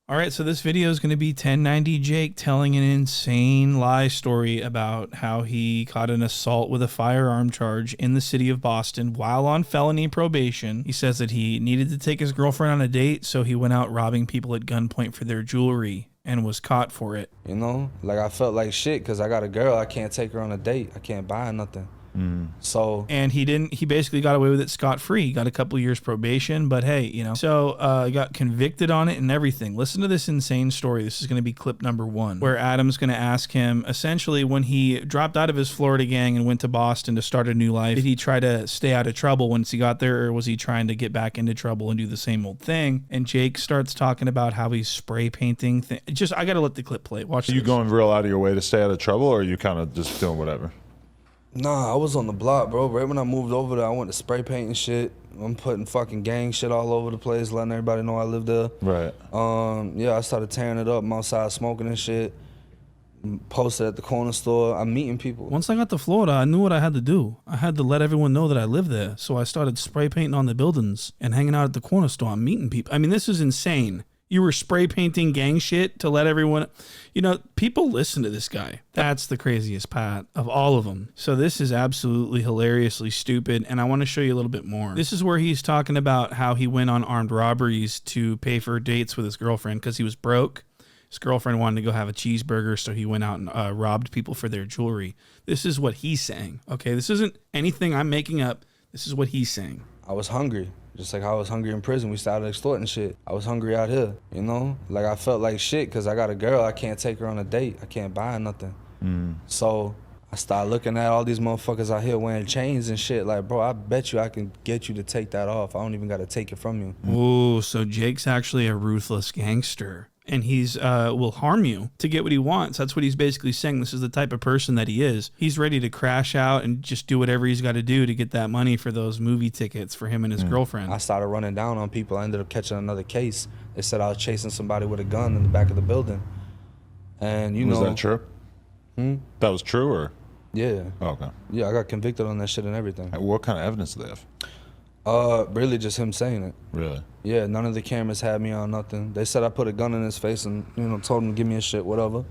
All right, so this video is going to be 1090 Jake telling an insane lie story about how he caught an assault with a firearm charge in the city of Boston while on felony probation. He says that he needed to take his girlfriend on a date, so he went out robbing people at gunpoint for their jewelry and was caught for it. You know, like I felt like shit because I got a girl. I can't take her on a date. I can't buy her nothing. So, and he basically got away with it scot-free. He got a couple years probation, but hey, you know, so got convicted on it and everything. Listen to this insane story. This is going to be clip number 1, where Adam's going to ask him, essentially, when he dropped out of his Florida gang and went to Boston to start a new life, did he try to stay out of trouble once he got there, or was he trying to get back into trouble and do the same old thing? And Jake starts talking about how he's spray painting. I got to let the clip play. Watch this. Are you going real out of your way to stay out of trouble, or are you kind of just doing whatever? Nah, I was on the block, bro. Right when I moved over there, I went to spray painting shit. I'm putting fucking gang shit all over the place, letting everybody know I live there. Right. Yeah, I started tearing it up. I'm outside smoking and shit. Posted at the corner store. I'm meeting people. Once I got to Florida, I knew what I had to do. I had to let everyone know that I lived there. So I started spray painting on the buildings and hanging out at the corner store. I'm meeting people. I mean, this is insane. You were spray painting gang shit to let everyone, you know, people listen to this guy. That's the craziest part of all of them. So this is absolutely hilariously stupid, and I want to show you a little bit more. This is where he's talking about how he went on armed robberies to pay for dates with his girlfriend because he was broke. His girlfriend wanted to go have a cheeseburger, so he went out and robbed people for their jewelry. This is what he's saying, okay? This isn't anything I'm making up. This is what he's saying. I was hungry. Just like how I was hungry in prison, we started extorting shit. I was hungry out here, you know? Like I felt like shit because I got a girl. I can't take her on a date. I can't buy her nothing. So I started looking at all these motherfuckers out here wearing chains and shit. Like, bro, I bet you I can get you to take that off. I don't even got to take it from you. Ooh, so Jake's actually a ruthless gangster. And he's will harm you to get what he wants. That's what he's basically saying. This is the type of person that he is. He's ready to crash out and just do whatever he's got to do to get that money for those movie tickets for him and his girlfriend. I started running down on people. I ended up catching another case. They said I was chasing somebody with a gun in the back of the building. And you know. Was that true? That was true, or? Yeah. Oh, okay. Yeah, I got convicted on that shit and everything. What kind of evidence do they have? Really just him saying it. Really? Yeah, none of the cameras had me on nothing. They said I put a gun in his face and, you know, told him to give me a shit, whatever.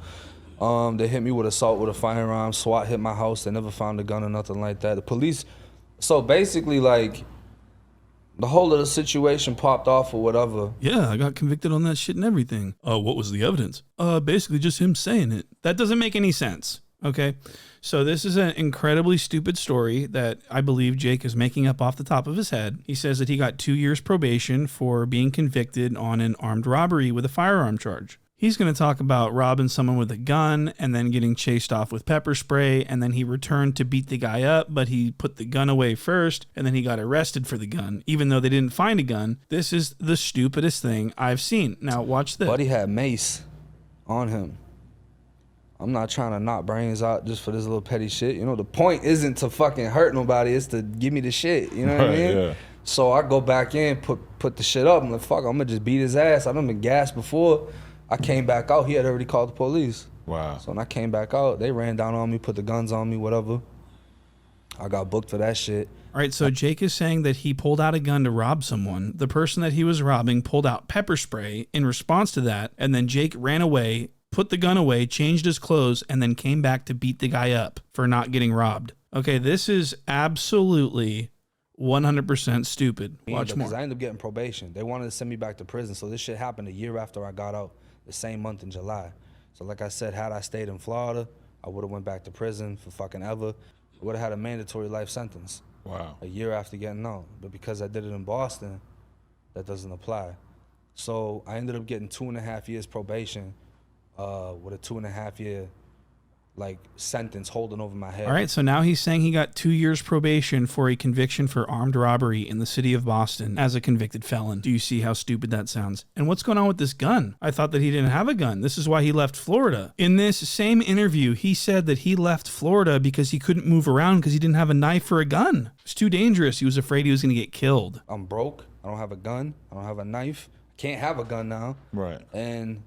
They hit me with assault with a firearm. SWAT hit my house. They never found a gun or nothing like that. The police, so basically, like, the whole of the situation popped off or whatever. Yeah, I got convicted on that shit and everything. What was the evidence? Basically just him saying it. That doesn't make any sense. Okay, so this is an incredibly stupid story that I believe Jake is making up off the top of his head. He says that he got 2 years probation for being convicted on an armed robbery with a firearm charge. He's going to talk about robbing someone with a gun and then getting chased off with pepper spray, and then he returned to beat the guy up, but he put the gun away first, and then he got arrested for the gun, even though they didn't find a gun. This is the stupidest thing I've seen. Now watch this. Buddy had mace on him. I'm not trying to knock brains out just for this little petty shit. You know, the point isn't to fucking hurt nobody. It's to give me the shit. You know what I mean? Yeah. So I go back in, put the shit up. I'm like, fuck, I'm going to just beat his ass. I done been gassed before. I came back out. He had already called the police. Wow. So when I came back out, they ran down on me, put the guns on me, whatever. I got booked for that shit. All right, so Jake is saying that he pulled out a gun to rob someone. The person that he was robbing pulled out pepper spray in response to that, and then Jake ran away, put the gun away, changed his clothes, and then came back to beat the guy up for not getting robbed. Okay, this is absolutely 100% stupid. Watch more. Because I ended up getting probation. They wanted to send me back to prison, so this shit happened a year after I got out, the same month in July. So like I said, had I stayed in Florida, I would have went back to prison for fucking ever. I would have had a mandatory life sentence. Wow. A year after getting out. But because I did it in Boston, that doesn't apply. So I ended up getting 2.5 years probation with a 2.5 year like sentence holding over my head. All right, so now he's saying he got 2 years probation for a conviction for armed robbery in the city of Boston as a convicted felon. Do you see how stupid that sounds? And what's going on with this gun? I thought that he didn't have a gun. This is why he left Florida. In this same interview, he said that he left Florida because he couldn't move around because he didn't have a knife or a gun. It's too dangerous. He was afraid he was going to get killed. I'm broke. I don't have a gun. I don't have a knife. Can't have a gun now. Right. And,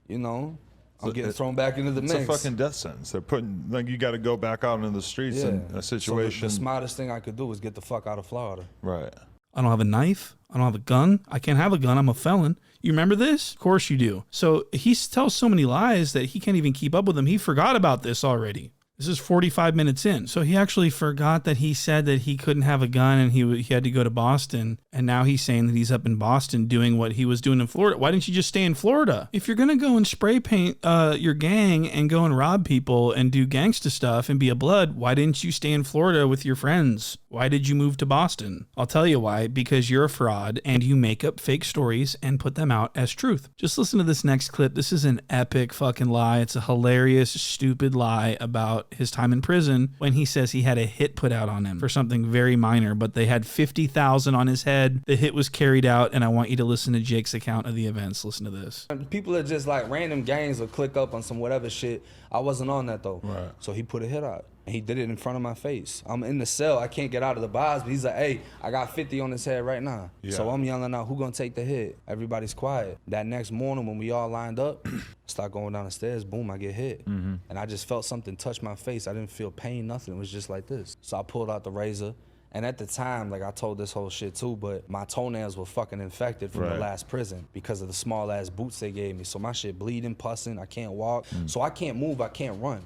you know, I'm getting thrown back into the mix. It's a fucking death sentence. They're putting, like, you got to go back out into the streets in a situation. So the smartest thing I could do was get the fuck out of Florida. Right. I don't have a knife. I don't have a gun. I can't have a gun. I'm a felon. You remember this? Of course you do. So he tells so many lies that he can't even keep up with them. He forgot about this already. This is 45 minutes in. So he actually forgot that he said that he couldn't have a gun and he had to go to Boston. And now he's saying that he's up in Boston doing what he was doing in Florida. Why didn't you just stay in Florida? If you're going to go and spray paint your gang and go and rob people and do gangsta stuff and be a blood, why didn't you stay in Florida with your friends? Why did you move to Boston? I'll tell you why. Because you're a fraud and you make up fake stories and put them out as truth. Just listen to this next clip. This is an epic fucking lie. It's a hilarious, stupid lie about his time in prison when he says he had a hit put out on him for something very minor, but they had 50,000 on his head. The hit was carried out, and I want you to listen to Jake's account of the events. Listen to this. People are just like random gangs will click up on some whatever shit. I wasn't on that though. Right. So he put a hit out. He did it in front of my face. I'm in the cell. I can't get out of the box, but he's like, hey, I got 50 on his head right now. Yeah. So I'm yelling out, who gonna take the hit? Everybody's quiet. That next morning when we all lined up, start going down the stairs, boom, I get hit. And I just felt something touch my face. I didn't feel pain, nothing. It was just like this. So I pulled out the razor. And at the time, like I told this whole shit too, but my toenails were fucking infected from the last prison because of the small ass boots they gave me. So my shit bleeding, pussing, I can't walk. So I can't move, I can't run.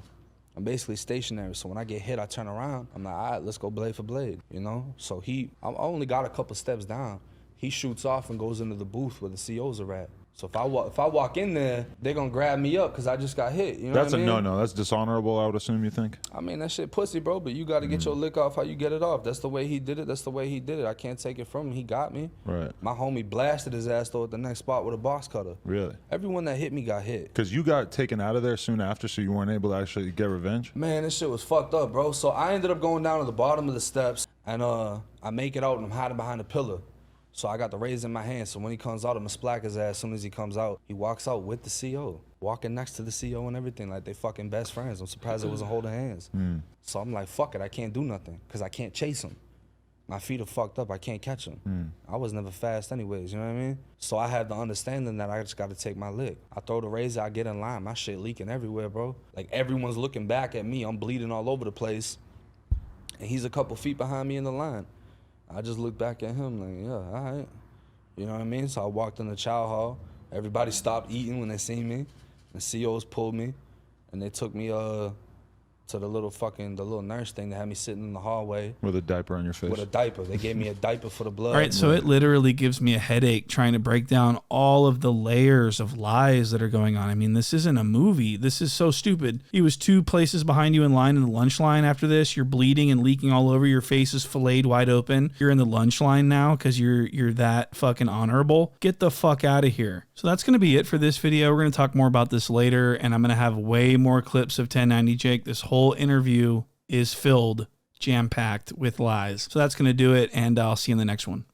I'm basically stationary, so when I get hit, I turn around. I'm like, all right, let's go blade for blade, you know? So I only got a couple steps down. He shoots off and goes into the booth where the COs are at. So if I walk in there, they're gonna grab me up because I just got hit, you know That's what I mean? no. That's dishonorable, I would assume, you think? I mean, that shit pussy, bro, but you gotta get your lick off how you get it off. That's the way he did it, that's the way he did it. I can't take it from him, he got me. Right. My homie blasted his ass though at the next spot with a box cutter. Really? Everyone that hit me got hit. Because you got taken out of there soon after, so you weren't able to actually get revenge? Man, this shit was fucked up, bro. So I ended up going down to the bottom of the steps, and I make it out, and I'm hiding behind a pillar. So I got the razor in my hand, so when he comes out, I'm gonna splack his ass as soon as he comes out. He walks out with the CO, walking next to the CO and everything, like they fucking best friends. I'm surprised they wasn't holding hands. So I'm like, fuck it, I can't do nothing, because I can't chase him. My feet are fucked up, I can't catch him. I was never fast anyways, you know what I mean? So I had the understanding that I just gotta take my lick. I throw the razor, I get in line, my shit leaking everywhere, bro. Like everyone's looking back at me, I'm bleeding all over the place. And he's a couple feet behind me in the line. I just looked back at him like, yeah, all right. You know what I mean? So I walked in the chow hall. Everybody stopped eating when they seen me. The COs pulled me, and they took me to the little nurse thing that had me sitting in the hallway. With a diaper on your face? With a diaper. They gave me a diaper for the blood. All right, so it literally gives me a headache trying to break down all of the layers of lies that are going on. I mean, this isn't a movie. This is so stupid. He was 2 places behind you in line in the lunch line after this. You're bleeding and leaking all over. Your face is filleted wide open. You're in the lunch line now because you're that fucking honorable. Get the fuck out of here. So that's going to be it for this video. We're going to talk more about this later, and I'm going to have way more clips of 1090 Jake. This whole interview is filled, jam-packed with lies. So that's going to do it, and I'll see you in the next one.